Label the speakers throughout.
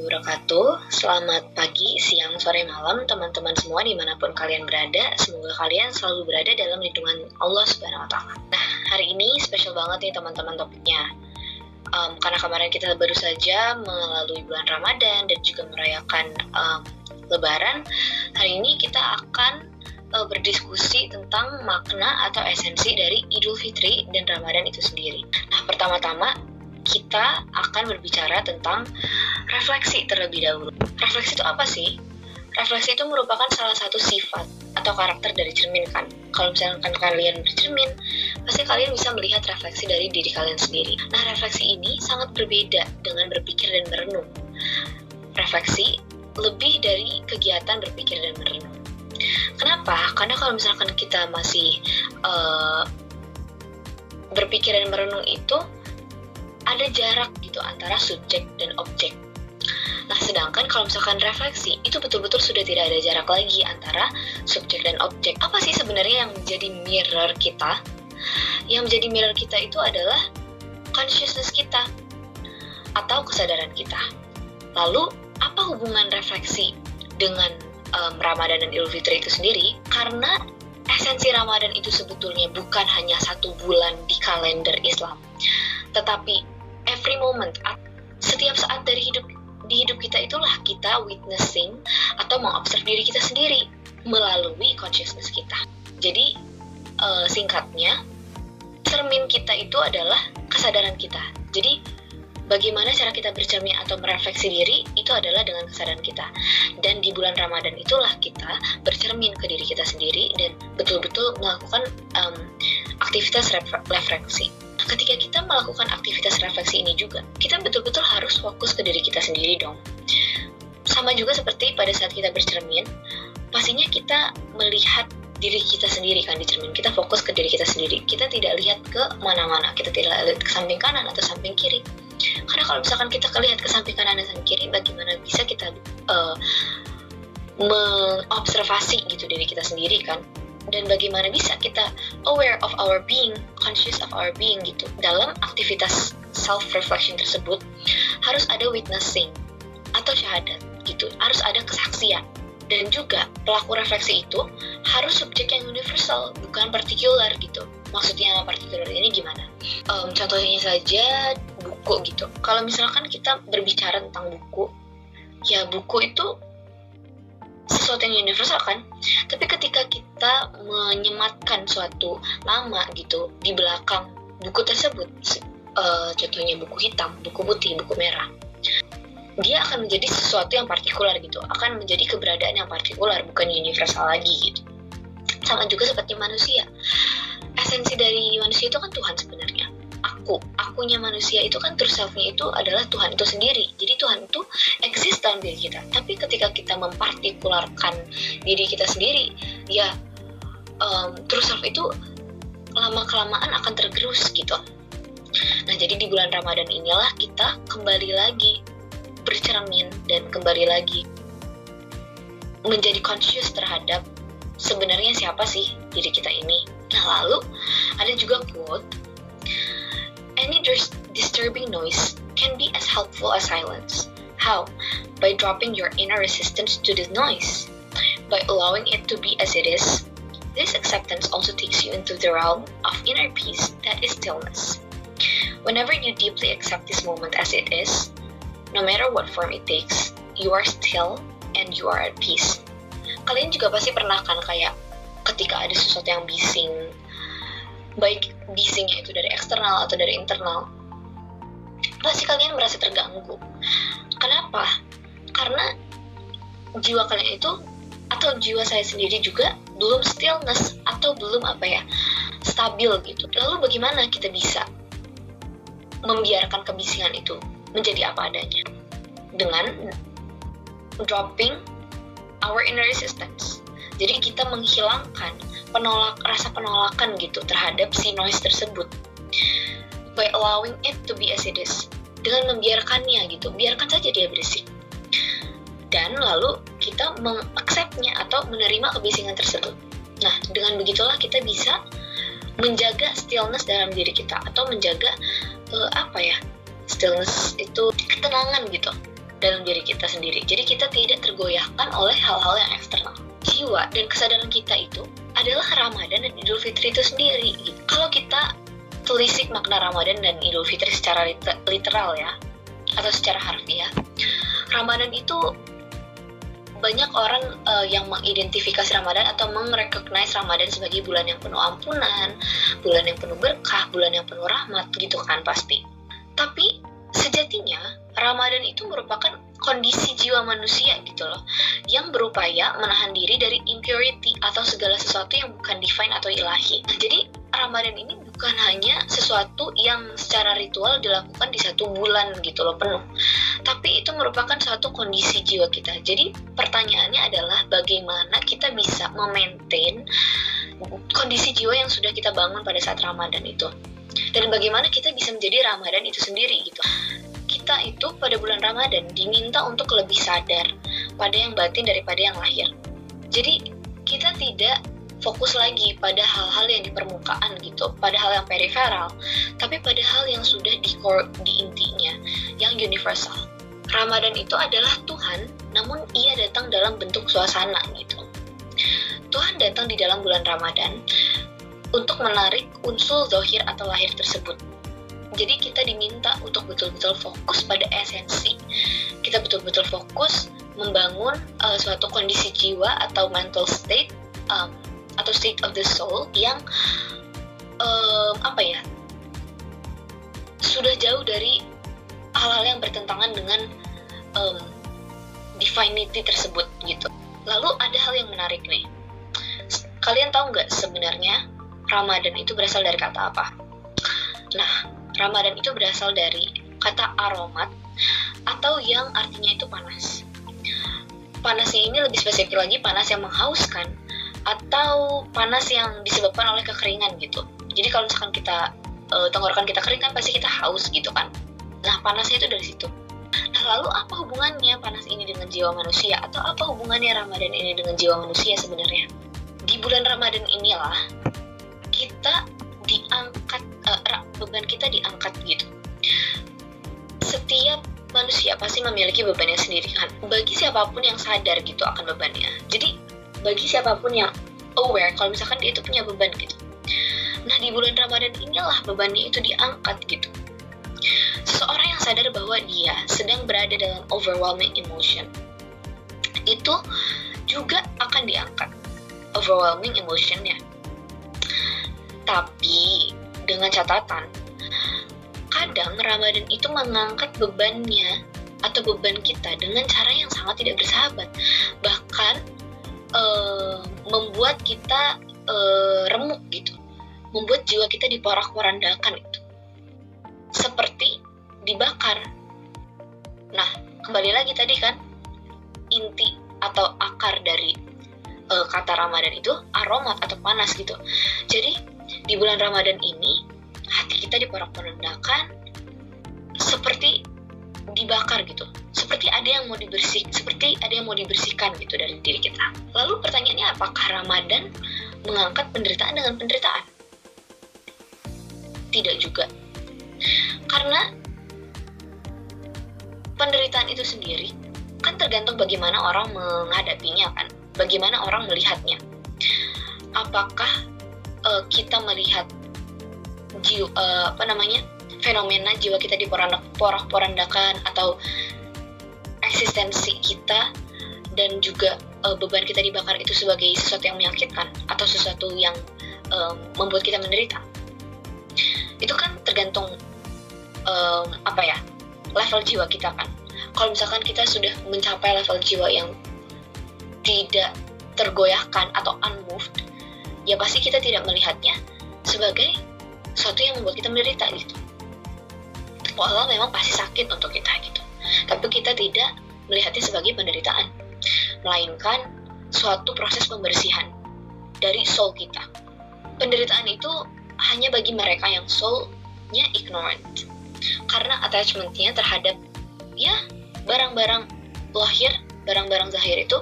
Speaker 1: wabarakatuh. Selamat pagi, siang, sore, malam teman-teman semua dimanapun kalian berada. Semoga kalian selalu berada dalam lindungan Allah Subhanahu Wa Taala. Nah, hari ini spesial banget nih teman-teman topiknya. Karena kemarin kita baru saja melalui bulan Ramadan dan juga merayakan Lebaran. Hari ini kita akan berdiskusi tentang makna atau esensi dari Idul Fitri dan Ramadan itu sendiri. Nah, pertama-tama kita akan berbicara tentang refleksi terlebih dahulu. Refleksi itu apa sih? Refleksi itu merupakan salah satu sifat atau karakter dari cermin kan. Kalau misalkan kalian bercermin, pasti kalian bisa melihat refleksi dari diri kalian sendiri. Nah, refleksi ini sangat berbeda dengan berpikir dan merenung. Refleksi lebih dari kegiatan berpikir dan merenung. Kenapa? Karena kalau misalkan kita masih berpikir dan merenung itu ada jarak gitu antara subjek dan objek. Nah, sedangkan kalau misalkan refleksi, itu betul-betul sudah tidak ada jarak lagi antara subjek dan objek. Apa sih sebenarnya yang menjadi mirror kita? Yang menjadi mirror kita itu adalah consciousness kita atau kesadaran kita. Lalu, apa hubungan refleksi dengan Ramadan dan Idul Fitri itu sendiri? Karena esensi Ramadan itu sebetulnya bukan hanya satu bulan di kalender Islam, tetapi every moment, setiap saat dari di hidup kita itulah kita witnessing atau mengobserv diri kita sendiri melalui consciousness kita. Jadi singkatnya, cermin kita itu adalah kesadaran kita. Jadi bagaimana cara kita bercermin atau merefleksi diri itu adalah dengan kesadaran kita. Dan di bulan Ramadan itulah kita bercermin ke diri kita sendiri dan betul-betul melakukan aktivitas refleksi. Ketika kita melakukan aktivitas refleksi ini juga, kita betul-betul harus fokus ke diri kita sendiri dong. Sama juga seperti pada saat kita bercermin, pastinya kita melihat diri kita sendiri kan di cermin. Kita fokus ke diri kita sendiri. Kita tidak lihat ke mana-mana. Kita tidak lihat ke samping kanan atau samping kiri. Karena kalau misalkan kita lihat ke samping kanan dan samping kiri, bagaimana bisa kita mengobservasi gitu diri kita sendiri kan? Dan bagaimana bisa kita aware of our being, conscious of our being gitu. Dalam aktivitas self-reflection tersebut, harus ada witnessing atau syahadat gitu. Harus ada kesaksian. Dan juga pelaku refleksi itu harus subjek yang universal, bukan partikular gitu. Maksudnya partikular ini gimana? Contohnya saja buku gitu. Kalau misalkan kita berbicara tentang buku, ya buku itu sesuatu yang universal kan, tapi ketika kita menyematkan suatu nama gitu di belakang buku tersebut, contohnya buku hitam, buku putih, buku merah, dia akan menjadi sesuatu yang partikular gitu, akan menjadi keberadaan yang partikular, bukan universal lagi gitu. Sama juga seperti manusia, esensi dari manusia itu kan Tuhan sebenarnya. Akunya manusia itu kan true self-nya itu adalah Tuhan itu sendiri. Jadi Tuhan itu eksis dalam diri kita. Tapi ketika kita mempartikularkan diri kita sendiri, ya true self itu lama-kelamaan akan tergerus gitu. Nah, jadi di bulan Ramadan inilah kita kembali lagi bercermin dan kembali lagi menjadi conscious terhadap sebenarnya siapa sih diri kita ini. Nah, lalu ada juga quote, any disturbing noise can be as helpful as silence. How? By dropping your inner resistance to the noise. By allowing it to be as it is. This acceptance also takes you into the realm of inner peace that is stillness. Whenever you deeply accept this moment as it is, no matter what form it takes, you are still and you are at peace. Kalian juga pasti pernah kan kayak ketika ada sesuatu yang bising, baik bisingnya itu dari eksternal atau dari internal, pasti kalian merasa terganggu. Kenapa? Karena jiwa kalian itu atau jiwa saya sendiri juga belum stillness atau belum stabil gitu. Lalu bagaimana kita bisa membiarkan kebisingan itu menjadi apa adanya? Dengan dropping our inner resistance. Jadi kita menghilangkan rasa penolakan gitu terhadap si noise tersebut. By allowing it to be as it is. Dengan membiarkannya gitu. Biarkan saja dia berisik. Dan lalu kita mengacceptnya atau menerima kebisingan tersebut. Nah, dengan begitulah kita bisa menjaga stillness dalam diri kita atau menjaga stillness itu ketenangan gitu dalam diri kita sendiri. Jadi kita tidak tergoyahkan oleh hal-hal yang eksternal. Jiwa dan kesadaran kita itu adalah Ramadan dan Idul Fitri itu sendiri. Kalau kita telisik makna Ramadan dan Idul Fitri secara literal ya, atau secara harfiah, Ramadan itu banyak orang yang mengidentifikasi Ramadan atau merecognize Ramadan sebagai bulan yang penuh ampunan, bulan yang penuh berkah, bulan yang penuh rahmat gitu kan pasti. Tapi sejatinya Ramadan itu merupakan kondisi jiwa manusia gitu loh, yang berupaya menahan diri dari impurity atau segala sesuatu yang bukan divine atau ilahi. Nah, jadi Ramadan ini bukan hanya sesuatu yang secara ritual dilakukan di satu bulan gitu loh penuh, tapi itu merupakan suatu kondisi jiwa kita. Jadi pertanyaannya adalah bagaimana kita bisa memaintain kondisi jiwa yang sudah kita bangun pada saat Ramadan itu, dan bagaimana kita bisa menjadi Ramadan itu sendiri gitu. Kita itu pada bulan Ramadan diminta untuk lebih sadar pada yang batin daripada yang lahir. Jadi kita tidak fokus lagi pada hal-hal yang di permukaan gitu, pada hal yang periferal, tapi pada hal yang sudah di core, di intinya, yang universal. Ramadan itu adalah Tuhan, namun ia datang dalam bentuk suasana gitu. Tuhan datang di dalam bulan Ramadan untuk menarik unsur zahir atau lahir tersebut. Jadi kita diminta untuk betul-betul fokus pada esensi. Kita betul-betul fokus membangun suatu kondisi jiwa atau mental state atau state of the soul yang sudah jauh dari hal-hal yang bertentangan dengan divinity tersebut gitu. Lalu ada hal yang menarik nih. Kalian tahu nggak sebenarnya Ramadan itu berasal dari kata apa? Nah, Ramadan itu berasal dari kata aromat atau yang artinya itu panas. Panasnya ini lebih spesifik lagi panas yang menghauskan atau panas yang disebabkan oleh kekeringan gitu. Jadi kalau misalkan kita tenggorokan kita kering kan pasti kita haus gitu kan. Nah, panasnya itu dari situ. Nah, lalu apa hubungannya panas ini dengan jiwa manusia, atau apa hubungannya Ramadan ini dengan jiwa manusia sebenarnya? Di bulan Ramadan inilah kita diangkat, beban kita diangkat gitu. Setiap manusia pasti memiliki bebannya sendiri kan. Bagi siapapun yang sadar gitu akan bebannya. Jadi bagi siapapun yang aware kalau misalkan dia itu punya beban gitu. Nah, di bulan Ramadan inilah bebannya itu diangkat gitu. Seseorang yang sadar bahwa dia sedang berada dalam overwhelming emotion, itu juga akan diangkat overwhelming emotionnya. Tapi dengan catatan, kadang Ramadan itu mengangkat bebannya atau beban kita dengan cara yang sangat tidak bersahabat, bahkan membuat kita remuk gitu, membuat jiwa kita diporak-porandakan itu, seperti dibakar. Nah, kembali lagi tadi kan, inti atau akar dari kata Ramadan itu aromat atau panas gitu. Jadi di bulan Ramadan ini hati kita diporak-porandakan seperti dibakar gitu, seperti ada yang mau dibersihkan gitu dari diri kita. Lalu pertanyaannya, apakah Ramadan mengangkat penderitaan dengan penderitaan? Tidak juga, karena penderitaan itu sendiri kan tergantung bagaimana orang menghadapinya kan, bagaimana orang melihatnya. Apakah kita melihat fenomena jiwa kita diporak-porandakan atau eksistensi kita dan juga beban kita dibakar itu sebagai sesuatu yang menyakitkan atau sesuatu yang membuat kita menderita? Itu kan tergantung level jiwa kita kan. Kalau misalkan kita sudah mencapai level jiwa yang tidak tergoyahkan atau unmoved, ya pasti kita tidak melihatnya sebagai sesuatu yang membuat kita menderita gitu. Walau memang pasti sakit untuk kita gitu, tapi kita tidak melihatnya sebagai penderitaan, melainkan suatu proses pembersihan dari soul kita. Penderitaan itu hanya bagi mereka yang soul-nya ignorant, karena attachment-nya terhadap barang-barang lahir, barang-barang zahir itu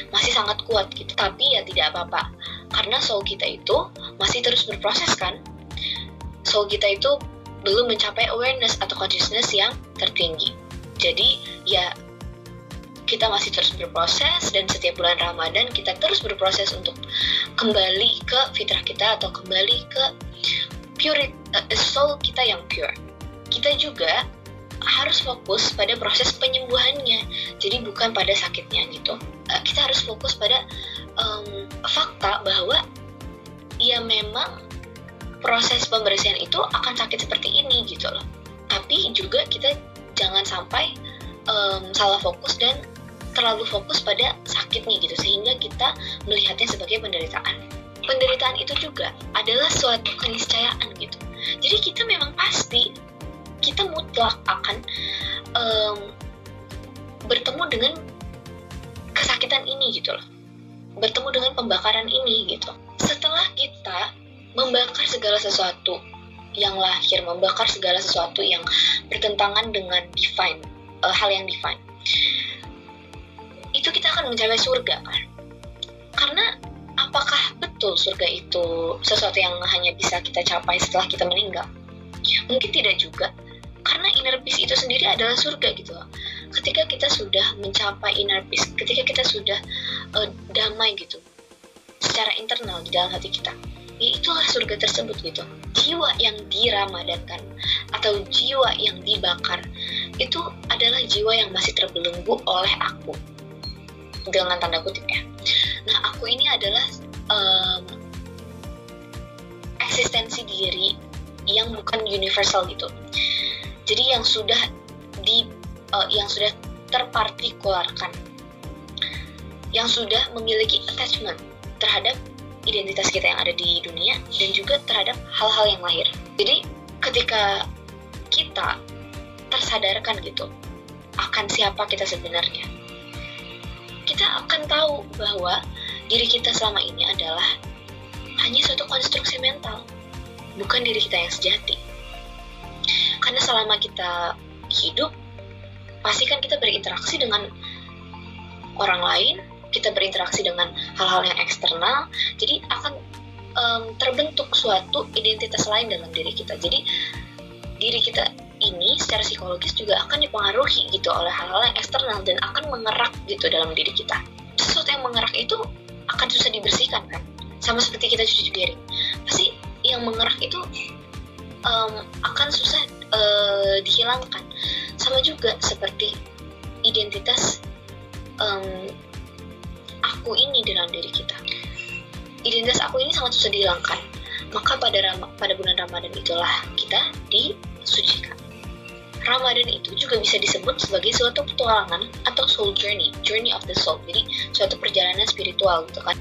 Speaker 1: masih sangat kuat gitu. Tapi ya tidak apa-apa, karena soul kita itu masih terus berproses kan. Soul kita itu belum mencapai awareness atau consciousness yang tertinggi. Jadi ya kita masih terus berproses, dan setiap bulan Ramadan kita terus berproses untuk kembali ke fitrah kita atau kembali ke soul kita yang pure. Kita juga harus fokus pada proses penyembuhannya, jadi bukan pada sakitnya gitu. Kita harus fokus pada fakta bahwa ya memang proses pembersihan itu akan sakit seperti ini gitu loh. Tapi juga kita jangan sampai salah fokus dan terlalu fokus pada sakitnya gitu, sehingga kita melihatnya sebagai penderitaan. Penderitaan itu juga adalah suatu keniscayaan gitu. Jadi kita memang pasti, kita mutlak akan bertemu dengan kesakitan ini gitu loh, bertemu dengan pembakaran ini gitu. Setelah kita membakar segala sesuatu yang lahir, membakar segala sesuatu yang bertentangan dengan divine, hal yang divine, itu kita akan mencapai surga kan? Karena apakah betul surga itu sesuatu yang hanya bisa kita capai setelah kita meninggal? Mungkin tidak juga, karena inner peace itu sendiri adalah surga gitu loh. Ketika kita sudah mencapai inner peace, ketika kita sudah damai gitu secara internal di dalam hati kita, ya itulah surga tersebut gitu. Jiwa yang diramadankan atau jiwa yang dibakar itu adalah jiwa yang masih terbelenggu oleh aku, dengan tanda kutip ya. Nah, aku ini adalah eksistensi diri yang bukan universal gitu. Jadi yang sudah terpartikularkan, yang sudah memiliki attachment terhadap identitas kita yang ada di dunia dan juga terhadap hal-hal yang lahir. Jadi ketika kita tersadarkan gitu akan siapa kita sebenarnya, kita akan tahu bahwa diri kita selama ini adalah hanya suatu konstruksi mental, bukan diri kita yang sejati. Karena selama kita hidup, pasti kan kita berinteraksi dengan orang lain, kita berinteraksi dengan hal-hal yang eksternal, jadi akan terbentuk suatu identitas lain dalam diri kita. Jadi diri kita ini secara psikologis juga akan dipengaruhi gitu oleh hal-hal yang eksternal dan akan mengerak gitu dalam diri kita. Sesuatu yang mengerak itu akan susah dibersihkan kan, sama seperti kita cuci piring. Pasti yang mengerak itu akan susah dihilangkan. Sama juga seperti identitas aku ini dalam diri kita. Identitas aku ini sangat susah dihilangkan. Maka pada bulan Ramadan itulah kita disucikan. Ramadan itu juga bisa disebut sebagai suatu petualangan atau soul journey of the soul. Jadi suatu perjalanan spiritual gitu kan.